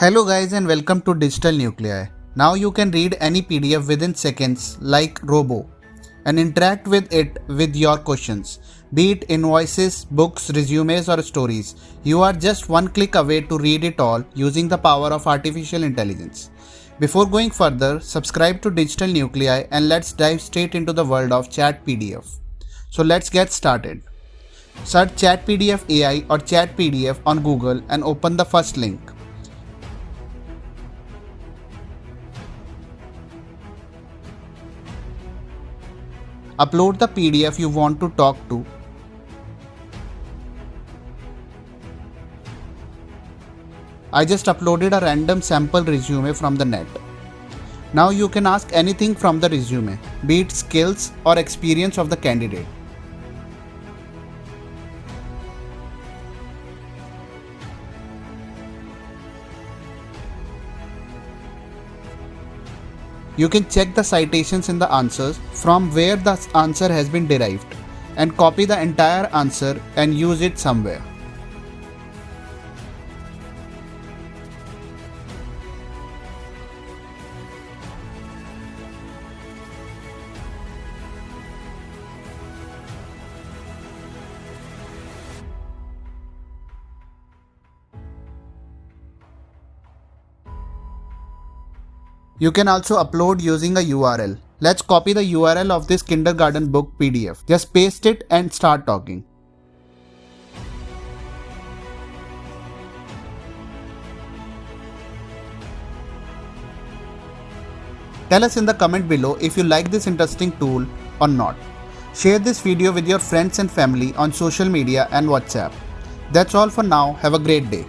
Hello guys and welcome to Digital Nuclei. Now you can read any PDF within seconds like Robo and interact with it with your questions. Be it invoices, books, resumes or stories, you are just one click away to read it all using the power of artificial intelligence. Before going further, subscribe to Digital Nuclei and let's dive straight into the world of ChatPDF. So let's get started. Search ChatPDF AI or ChatPDF on Google and open the first link. Upload the PDF you want to talk to. I just uploaded a random sample resume from the net. Now you can ask anything from the resume, be it skills or experience of the candidate. You can check the citations in the answers from where the answer has been derived and copy the entire answer and use it somewhere. You can also upload using a URL. Let's copy the URL of this kindergarten book PDF. Just paste it and start talking. Tell us in the comment below if you like this interesting tool or not. Share this video with your friends and family on social media and WhatsApp. That's all for now. Have a great day.